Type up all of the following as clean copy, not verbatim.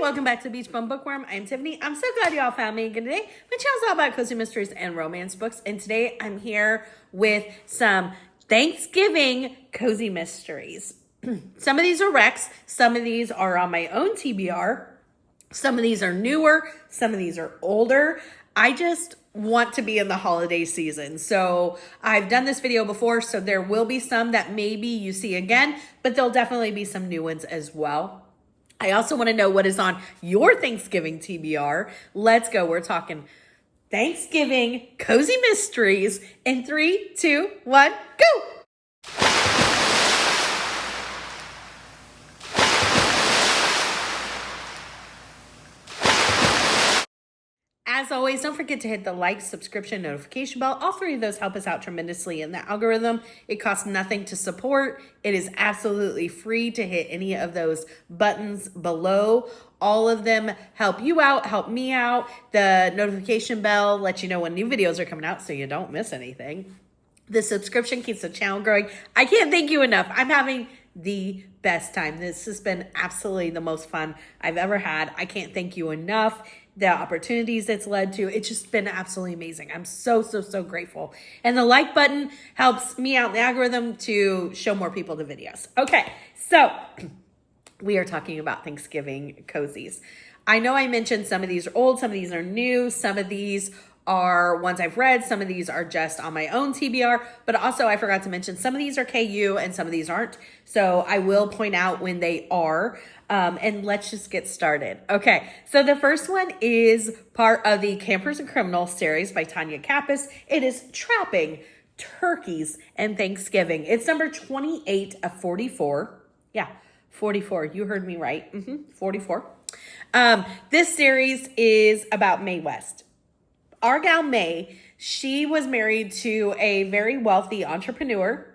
welcome back to the Beach Bum Bookworm. I'm Tiffany. I'm so glad you all found me again today. My channel's all about cozy mysteries and romance books, and today I'm here with some Thanksgiving cozy mysteries. Some of these are Rex, some of these are on my own TBR, some of these are newer, some of these are older. I just want to be in the holiday season. So I've done this video before, so there will be some that maybe you see again, but there'll definitely be some new ones as well. I also want to know what is on your Thanksgiving TBR. Let's go. We're talking Thanksgiving cozy mysteries in 3, 2, 1, go! As always, don't forget to hit the like, subscription, notification bell. All three of those help us out tremendously in the algorithm. It costs nothing to support. It is absolutely free to hit any of those buttons below. All of them help you out, help me out. The notification bell lets you know when new videos are coming out so you don't miss anything. The subscription keeps the channel growing. I can't thank you enough. I'm having the best time. This has been absolutely the most fun I've ever had. I can't thank you enough. The opportunities it's led to, it's just been absolutely amazing. I'm so grateful. And the like button helps me out in the algorithm to show more people the videos. Okay, so we are talking about Thanksgiving cozies. I know I mentioned some of these are old, some of these are new, some of these are ones I've read, some of these are just on my own TBR, but also I forgot to mention some of these are KU and some of these aren't. So I will point out when they are. And let's just get started. Okay, so the first one is part of the Campers and Criminals series by Tonya Kappes. It is Trapping Turkeys and Thanksgiving. It's number 28 of 44. Yeah, 44. You heard me right. 44. This series is about Mae West. Our gal Mae, she was married to a very wealthy entrepreneur.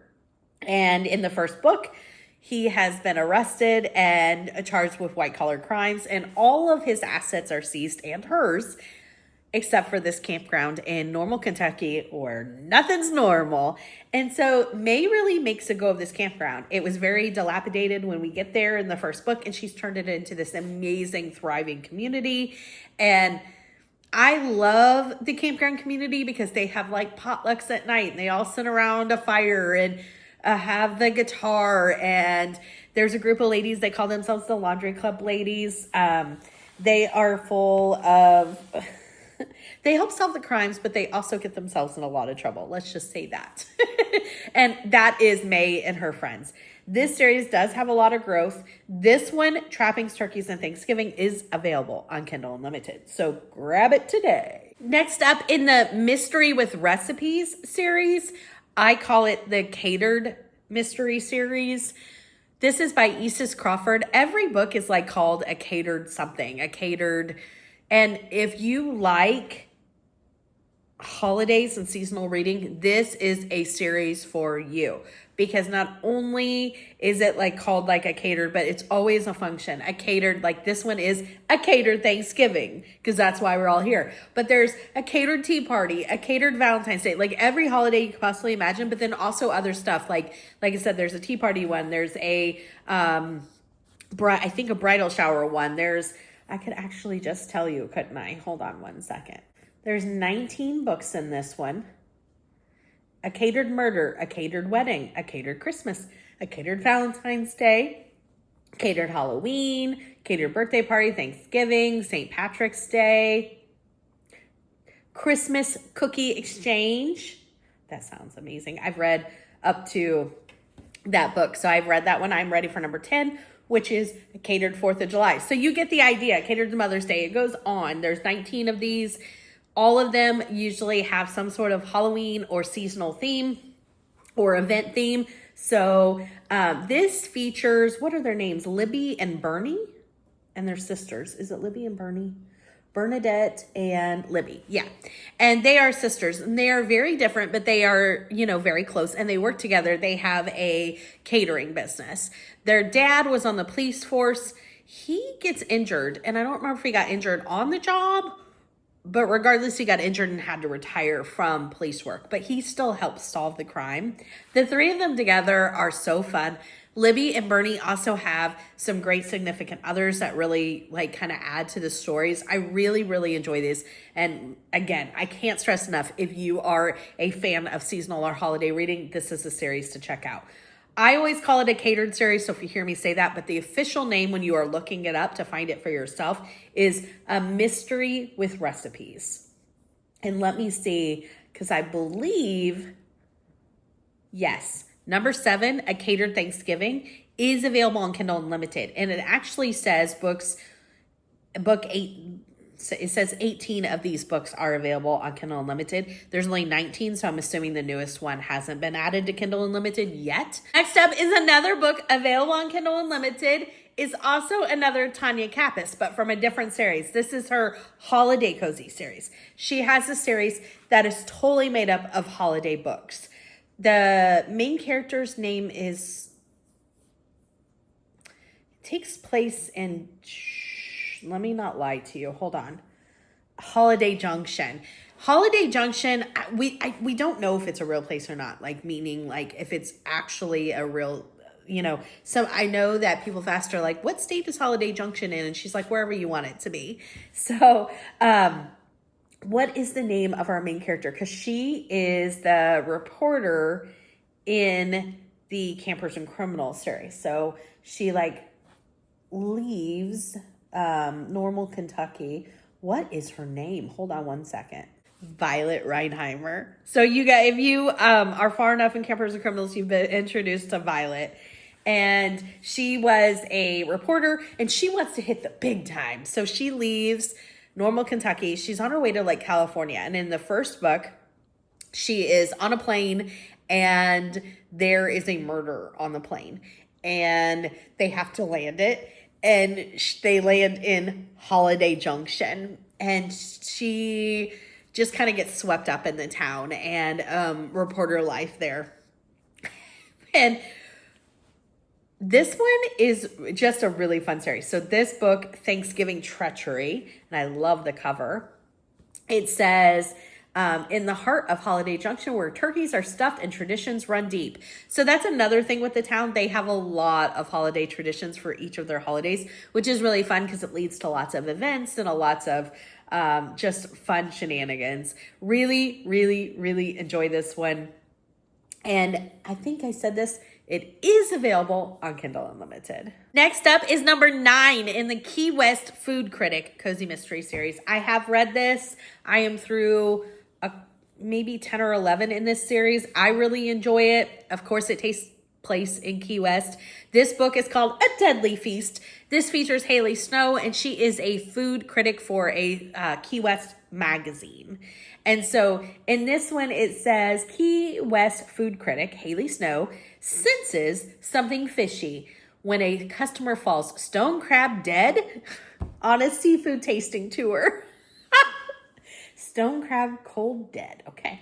And in the first book, he has been arrested and charged with white-collar crimes, and all of his assets are seized, and hers, except for this campground in Normal, Kentucky, where nothing's normal. And so Mae really makes a go of this campground. It was very dilapidated when we get there in the first book, and she's turned it into this amazing, thriving community. And I love the campground community because they have like potlucks at night, and they all sit around a fire and have the guitar, and there's a group of ladies, they call themselves the Laundry Club ladies. They are full of, they help solve the crimes, but they also get themselves in a lot of trouble. Let's just say that. And that is Mae and her friends. This series does have a lot of growth. This one, Trapping Turkeys and Thanksgiving, is available on Kindle Unlimited. So grab it today. Next up in the Mystery with Recipes series, I call it the Catered Mystery Series. This is by Isis Crawford. Every book is like called a catered something, a catered. And if you like holidays and seasonal reading, this is a series for you. Because not only is it like called like a catered, but it's always a function. A catered, like this one is a catered Thanksgiving, because that's why we're all here. But there's a catered tea party, a catered Valentine's Day, like every holiday you could possibly imagine, but then also other stuff. Like I said, there's a tea party one. There's a, I think a bridal shower one. I could actually just tell you, couldn't I? Hold on one second. There's 19 books in this one. A catered murder, a catered wedding, a catered Christmas, a catered Valentine's Day, catered Halloween, catered birthday party, Thanksgiving, St. Patrick's Day, Christmas cookie exchange. That sounds amazing. I've read up to that book. So I've read that one. I'm ready for number 10, which is a catered 4th of July. So you get the idea. Catered to Mother's Day. It goes on. There's 19 of these. All of them usually have some sort of Halloween or seasonal theme or event theme. So this features, what are their names? Libby and Bernie and their sisters. Is it Libby and Bernie? Bernadette and Libby. Yeah. And they are sisters, and they are very different, but they are, very close, and they work together. They have a catering business. Their dad was on the police force. He gets injured, and I don't remember if he got injured on the job, but regardless, he got injured and had to retire from police work, but he still helps solve the crime. The three of them together are so fun. Libby and Bernie also have some great significant others that really like kind of add to the stories. I really, really enjoy these. And again, I can't stress enough, if you are a fan of seasonal or holiday reading, this is a series to check out. I always call it a catered series, so if you hear me say that, but the official name when you are looking it up to find it for yourself is A Mystery with Recipes. And let me see, because I believe, yes, number 7, A Catered Thanksgiving, is available on Kindle Unlimited. And it actually says book 8, it says 18 of these books are available on Kindle Unlimited. There's only 19, so I'm assuming the newest one hasn't been added to Kindle Unlimited yet. Next up is another book available on Kindle Unlimited. Is also another Tonya Kappes, but from a different series. This is her Holiday Cozy series. She has a series that is totally made up of holiday books. The main character's name takes place in, let me not lie to you, hold on. Holiday Junction. Holiday Junction, we don't know if it's a real place or not, like meaning like if it's actually a real, so I know that people have asked her like, what state is Holiday Junction in? And she's like, wherever you want it to be. So, what is the name of our main character? Because she is the reporter in the Campers and Criminals series. So she like leaves Normal, Kentucky. What is her name? Hold on one second. Violet Reinheimer. So if you are far enough in Campers and Criminals, you've been introduced to Violet. And she was a reporter and she wants to hit the big time. So she leaves Normal, Kentucky. She's on her way to like California. And in the first book, she is on a plane and there is a murder on the plane. And they have to land it. And they land in Holiday Junction. And she just kind of gets swept up in the town and reporter life there. And this one is just a really fun series. So this book, Thanksgiving Treachery, and I love the cover. It says, in the heart of Holiday Junction, where turkeys are stuffed and traditions run deep. So that's another thing with the town. They have a lot of holiday traditions for each of their holidays, which is really fun because it leads to lots of events and lots of just fun shenanigans. Really, really, really enjoy this one. And I think I said this, it is available on Kindle Unlimited. Next up is number 9 in the Key West Food Critic Cozy Mystery Series. I have read this. I am through maybe 10 or 11 in this series. I really enjoy it. Of course, it takes place in Key West. This book is called A Deadly Feast. This features Hailey Snow, and she is a food critic for a Key West magazine. And so in this one, it says Key West food critic Hailey Snow senses something fishy when a customer falls stone crab dead on a seafood tasting tour. Stone crab cold dead. Okay.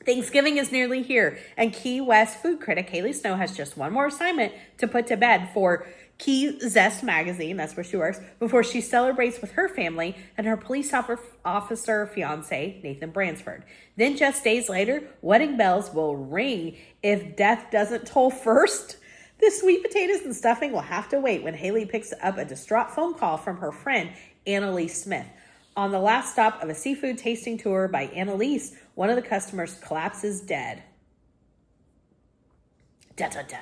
Thanksgiving is nearly here, and Key West food critic Hailey Snow has just one more assignment to put to bed for Key Zest magazine, that's where she works, before she celebrates with her family and her police officer fiance, Nathan Bransford. Then just days later, wedding bells will ring if death doesn't toll first. The sweet potatoes and stuffing will have to wait when Hailey picks up a distraught phone call from her friend, Annalise Smith. On the last stop of a seafood tasting tour by Annalise, one of the customers collapses dead. Da-da-da.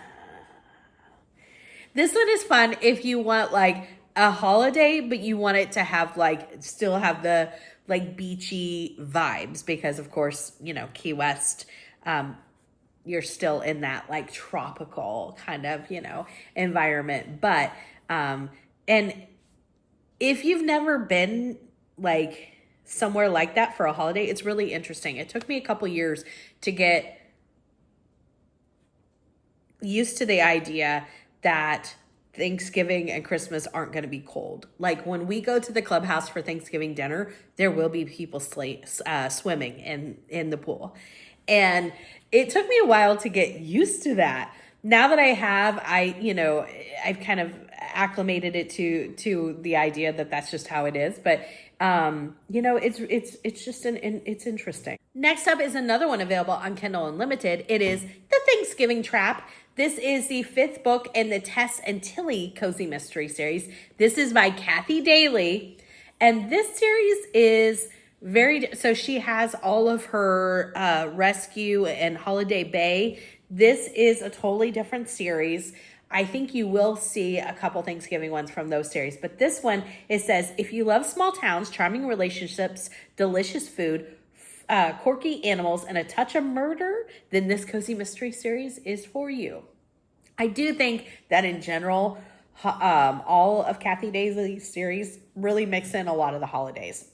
This one is fun if you want like a holiday, but you want it to have like, still have the like beachy vibes because of course, Key West, you're still in that like tropical kind of, environment. But, and if you've never been like somewhere like that for a holiday, it's really interesting. It took me a couple years to get used to the idea that Thanksgiving and Christmas aren't going to be cold. Like when we go to the clubhouse for Thanksgiving dinner, there will be people swimming in the pool. And it took me a while to get used to that. Now that I have, I've kind of acclimated it to the idea that that's just how it is. But it's just it's interesting. Next up is another one available on Kindle Unlimited. It is The Thanksgiving Trap. This is the 5th book in the Tess and Tilly Cozy Mystery series. This is by Kathi Daley. And this series is so she has all of her Rescue and Holiday Bay. This is a totally different series. I think you will see a couple Thanksgiving ones from those series. But this one, it says, if you love small towns, charming relationships, delicious food, quirky animals, and a touch of murder, then this Cozy Mystery series is for you. I do think that in general, all of Kathi Daley's series really mix in a lot of the holidays.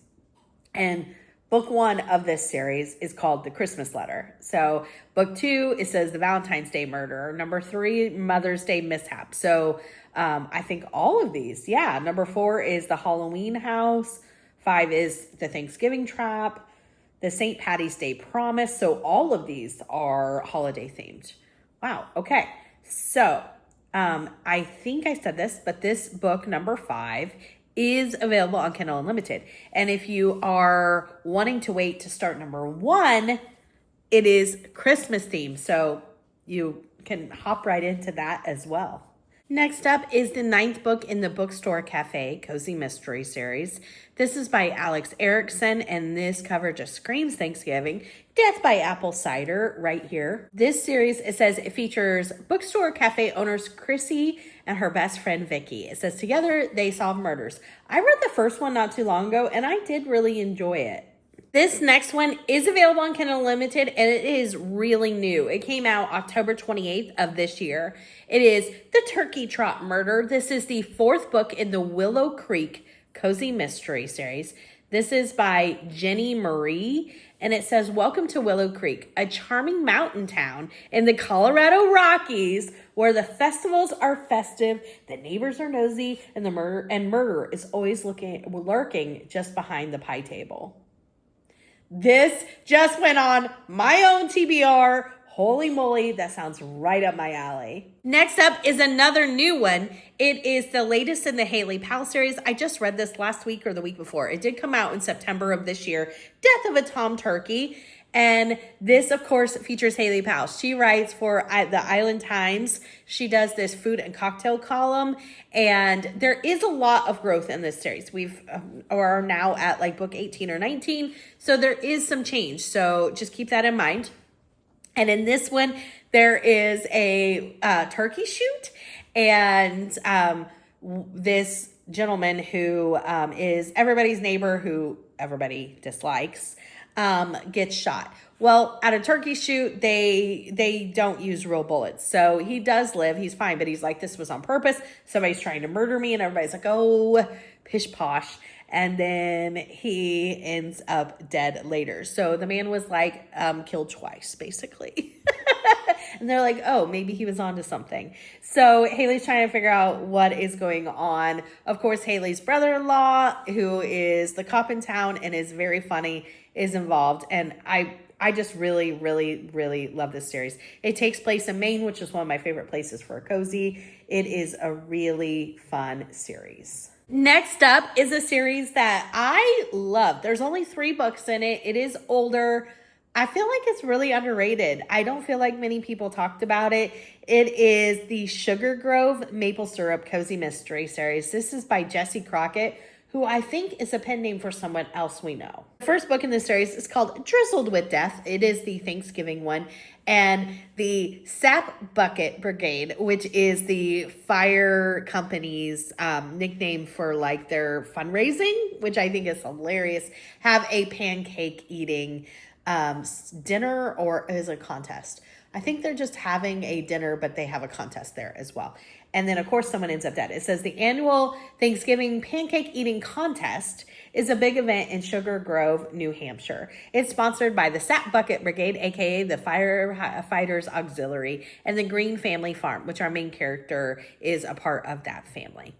And book 1 of this series is called The Christmas Letter. So book 2, it says The Valentine's Day Murder. Number 3, Mother's Day Mishap. So I think all of these, yeah. Number 4 is The Halloween House. 5 is The Thanksgiving Trap. The St. Patty's Day Promise. So all of these are holiday themed. Wow. Okay. So I think I said this, but this book, number 5, is available on Kindle Unlimited. And if you are wanting to wait to start number 1, it is Christmas themed. So you can hop right into that as well. Next up is the 9th book in the Bookstore Cafe Cozy Mystery series. This is by Alex Erickson, and this cover just screams Thanksgiving. Death by Apple Cider right here. This series, it says it features bookstore cafe owners Chrissy and her best friend Vicky. It says together they solve murders. I read the first one not too long ago, and I did really enjoy it. This next one is available on Kindle Unlimited, and it is really new. It came out October 28th of this year. It is The Turkey Trot Murder. This is the 4th book in the Willow Creek Cozy Mystery series. This is by Jenni Marie, and it says, welcome to Willow Creek, a charming mountain town in the Colorado Rockies where the festivals are festive, the neighbors are nosy, and murder is always lurking just behind the pie table. This just went on my own TBR. Holy moly, that sounds right up my alley. Next up is another new one. It is the latest in the Hailey Powell series. I just read this last week or the week before. It did come out in September of this year. Death of a Tom Turkey. And this, of course, features Hailey Powell. She writes for the Island Times. She does this food and cocktail column. And there is a lot of growth in this series. Are now at like book 18 or 19. So there is some change. So just keep that in mind. And in this one, there is a turkey shoot. And this gentleman who is everybody's neighbor who everybody dislikes gets shot. Well, at a turkey shoot, they don't use real bullets. So he does live. He's fine. But he's like, this was on purpose. Somebody's trying to murder me. And everybody's like, oh, pish posh. And then he ends up dead later. So the man was like killed twice, basically. And they're like, oh, maybe he was onto something. So Hailey's trying to figure out what is going on. Of course, Hailey's brother-in-law, who is the cop in town and is very funny, is involved. And I just really, really, really love this series. It takes place in Maine, which is one of my favorite places for a cozy. It is a really fun series. Next up is a series that I love. There's only 3 books in it. It is older. I feel like it's really underrated. I don't feel like many people talked about it. It is the Sugar Grove Maple Syrup Cozy Mystery series. This is by Jessie Crockett, who I think is a pen name for someone else we know. The first book in this series is called Drizzled with Death. It is the Thanksgiving one. And the Sap Bucket Brigade, which is the fire company's nickname for like their fundraising, which I think is hilarious, have a pancake eating dinner, or is a contest. I think they're just having a dinner, but they have a contest there as well. And then, of course, someone ends up dead. It says the annual Thanksgiving pancake eating contest is a big event in Sugar Grove, New Hampshire. It's sponsored by the Sap Bucket Brigade, aka the Firefighters Auxiliary, and the Green Family Farm, which our main character is a part of that family.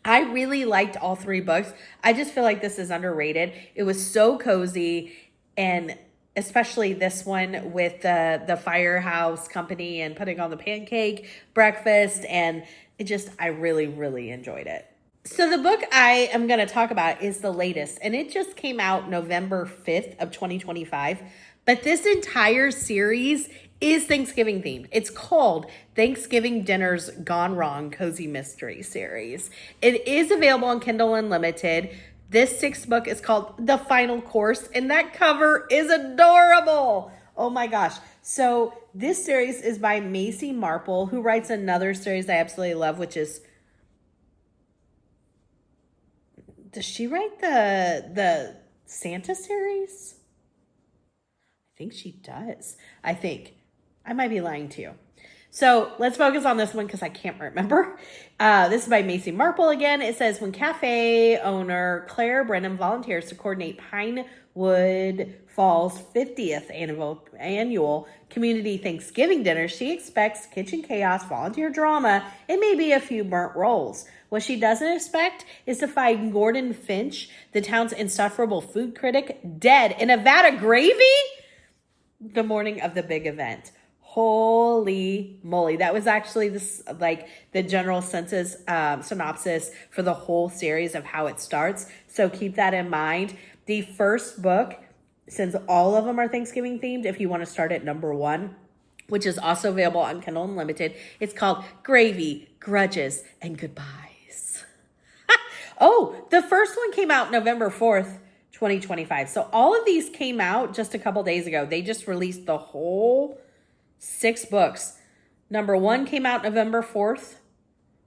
I really liked all 3 books. I just feel like this is underrated. It was so cozy, and especially this one with the firehouse company and putting on the pancake breakfast. And I really, really enjoyed it. So the book I am going to talk about is the latest, and it just came out November 5th of 2025. But this entire series is Thanksgiving themed. It's called Thanksgiving Dinners Gone Wrong Cozy Mystery Series. It is available on Kindle Unlimited. This 6th book is called The Final Course, and that cover is adorable. Oh my gosh. So this series is by Macy Marple, who writes another series I absolutely love, which is, does she write the Santa series? I think she does. I might be lying to you. So let's focus on this one because I can't remember. This is by Macy Marple again. It says, when cafe owner Claire Brennan volunteers to coordinate Pinewood Falls 50th annual community Thanksgiving dinner, she expects kitchen chaos, volunteer drama, and maybe a few burnt rolls. What she doesn't expect is to find Gordon Finch, the town's insufferable food critic, dead in a vat of gravy the morning of the big event. Holy moly. That was actually the general synopsis for the whole series of how it starts. So keep that in mind. The first book, since all of them are Thanksgiving themed, if you want to start at number 1, which is also available on Kindle Unlimited, it's called Gravy, Grudges, and Goodbyes. Oh, the first one came out November 4th, 2025. So all of these came out just a couple days ago. They just released the whole 6 books. Number 1 came out November 4th.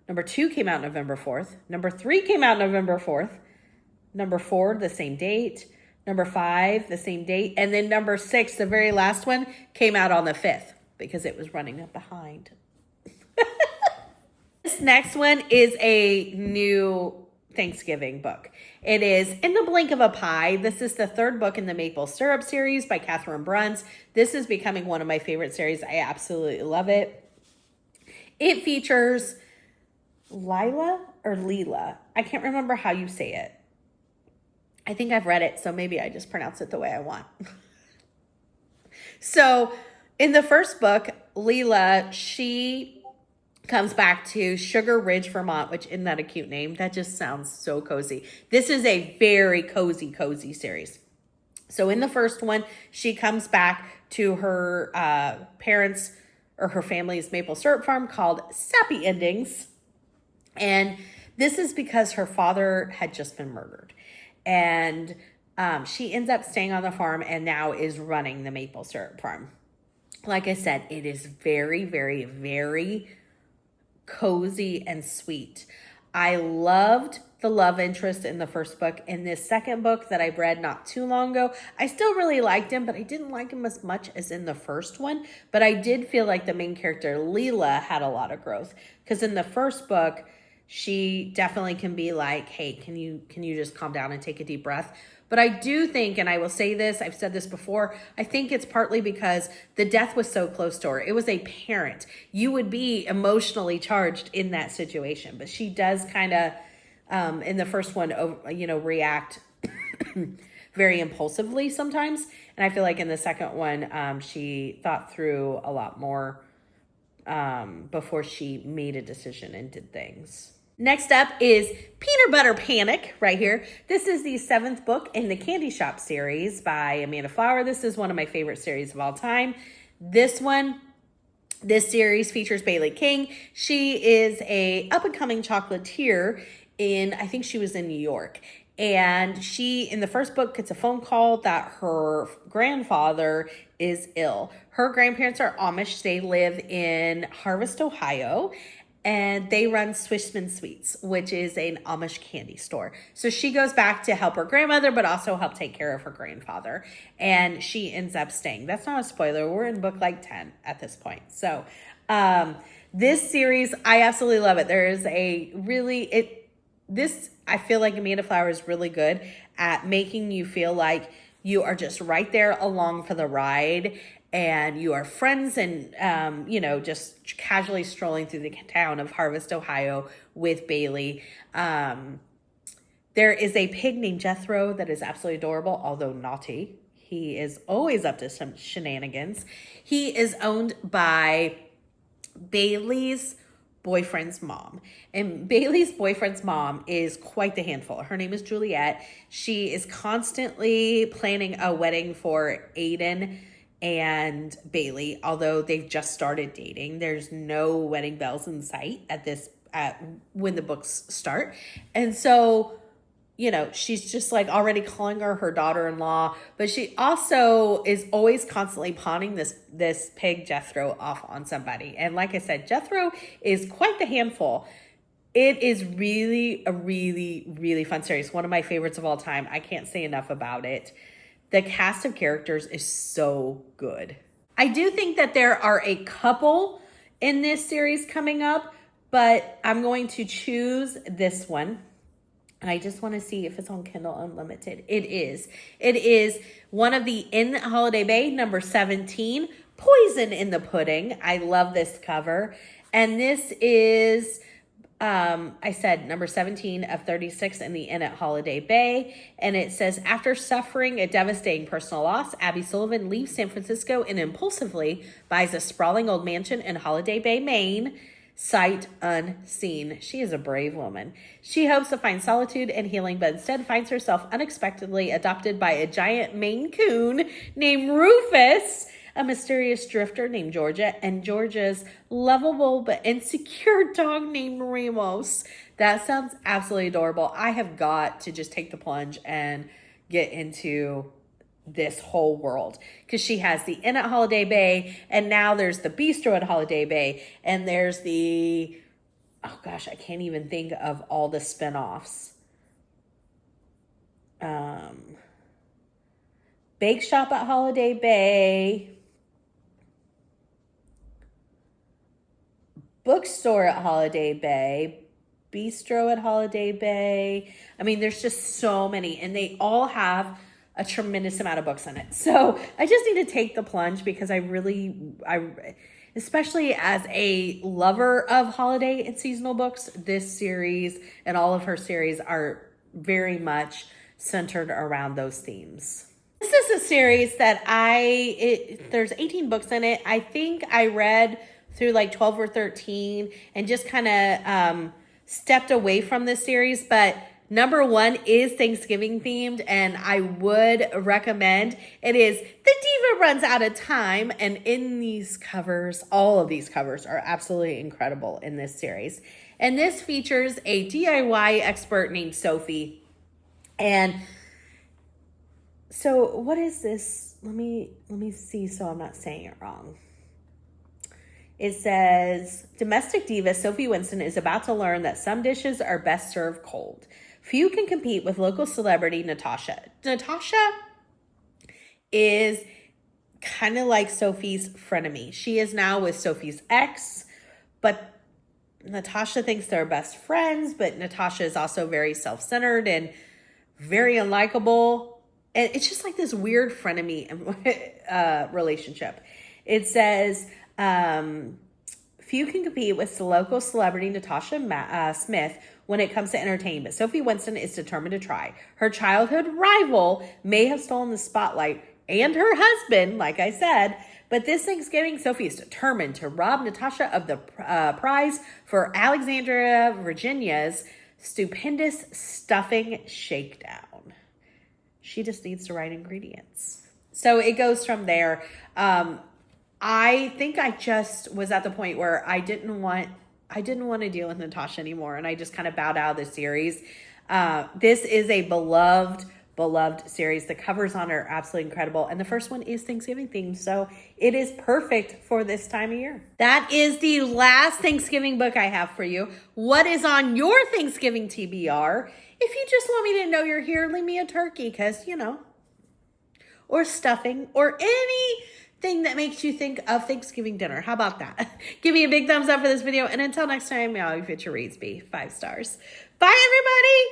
Number 2 came out November 4th. Number 3 came out November 4th. Number 4, the same date. Number 5, the same date. And then number 6, the very last one, came out on the 5th because it was running up behind. This next one is a new Thanksgiving book. It is In the Blink of a Pie. This is the 3rd book in the Maple Syrup series by Catherine Bruns. This is becoming one of my favorite series. I absolutely love it. It features Lila or Leela. I can't remember how you say it. I think I've read it, so maybe I just pronounce it the way I want. So in the first book, Leela, she comes back to Sugar Ridge, Vermont, which isn't that a cute name? That just sounds so cozy. This is a very cozy series. So in the first one, she comes back to her parents' or her family's maple syrup farm called Sappy Endings. And this is because her father had just been murdered. And she ends up staying on the farm and now is running the maple syrup farm. Like I said, it is very, very, very cozy and sweet. I loved the love interest in the first book. In this second book that I read not too long ago, I still really liked him, but I didn't like him as much as in the first one. But I did feel like the main character, Leela, had a lot of growth. Because in the first book, she definitely can be like, hey, can you just calm down and take a deep breath? But I do think, and I will say this, I've said this before, I think it's partly because the death was so close to her. It was a parent. You would be emotionally charged in that situation. But she does kind of, in the first one, react very impulsively sometimes. And I feel like in the second one, she thought through a lot more before she made a decision and did things. Next up is Peanut Butter Panic right here. This is the 7th book in the Candy Shop series by Amanda Flower. This is one of my favorite series of all time. This series features Bailey King. She is a up-and-coming chocolatier I think she was in New York. And she, in the first book, gets a phone call that her grandfather is ill. Her grandparents are Amish. They live in Harvest, Ohio. And they run Swishman Sweets, which is an Amish candy store. So she goes back to help her grandmother, but also help take care of her grandfather. And she ends up staying. That's not a spoiler. We're in book like 10 at this point. So this series, I absolutely love it. There is I feel like Amanda Flower is really good at making you feel like you are just right there along for the ride. And you are friends and, just casually strolling through the town of Harvest, Ohio with Bailey. There is a pig named Jethro that is absolutely adorable, although naughty. He is always up to some shenanigans. He is owned by Bailey's boyfriend's mom. And Bailey's boyfriend's mom is quite the handful. Her name is Juliet. She is constantly planning a wedding for Aiden. and Bailey, although they've just started dating. There's no wedding bells in sight at when the books start. And so, you know, she's just like already calling her daughter-in-law, but she also is always constantly pawning this pig Jethro off on somebody. And like I said, Jethro is quite the handful. It is really a really fun series. One of my favorites of all time. I can't say enough about it. The cast of characters is so good. I do think that there are a couple in this series coming up, but I'm going to choose this one. And I just want to see if it's on Kindle Unlimited. It is. It is one of the In Holiday Bay, number 17, Poison in the Pudding. I love this cover. And this is... I said number 17 of 36 in the Inn at Holiday Bay. And it says, after suffering a devastating personal loss, Abby Sullivan leaves San Francisco and impulsively buys a sprawling old mansion in Holiday Bay, Maine, sight unseen. She is a brave woman. She hopes to find solitude and healing, but instead finds herself unexpectedly adopted by a giant Maine Coon named Rufus, a mysterious drifter named Georgia, and Georgia's lovable but insecure dog named Ramos. That sounds absolutely adorable. I have got to just take the plunge and get into this whole world, because she has the Inn at Holiday Bay, and now there's the Bistro at Holiday Bay, and there's the, oh gosh, I can't even think of all the spinoffs. Bake Shop at Holiday Bay, Bookstore at Holiday Bay, Bistro at Holiday Bay. I mean, there's just so many, and they all have a tremendous amount of books in it. So I just need to take the plunge, because I especially as a lover of holiday and seasonal books, this series and all of her series are very much centered around those themes. This is a series that there's 18 books in it. I think I read through like 12 or 13 and just kind of stepped away from this series. But number 1 is Thanksgiving themed, and I would recommend. It is The Diva Runs Out of Time. And in these covers, all of these covers are absolutely incredible in this series. And this features a DIY expert named Sophie. And so what is this? Let me see so I'm not saying it wrong. It says, domestic diva Sophie Winston is about to learn that some dishes are best served cold. Few can compete with local celebrity Natasha. Natasha is kind of like Sophie's frenemy. She is now with Sophie's ex, but Natasha thinks they're best friends, but Natasha is also very self-centered and very unlikable. And it's just like this weird frenemy relationship. It says, few can compete with the local celebrity Natasha Smith when it comes to entertaining, but Sophie Winston is determined to try. Her childhood rival may have stolen the spotlight, and her husband, like I said, but this Thanksgiving, Sophie is determined to rob Natasha of the prize for Alexandria, Virginia's stupendous stuffing shakedown. She just needs the right ingredients. So it goes from there. I think I just was at the point where I didn't want to deal with Natasha anymore, and I just kind of bowed out of the series. This is a beloved series. The covers on it are absolutely incredible, and the first one is Thanksgiving themed, so it is perfect for this time of year. That is the last Thanksgiving book I have for you. What is on your Thanksgiving TBR? If you just want me to know you're here, leave me a turkey, because, you know, or stuffing, or anything that makes you think of Thanksgiving dinner. How about that? Give me a big thumbs up for this video, and until next time, may all your future reads be 5 stars. Bye, everybody!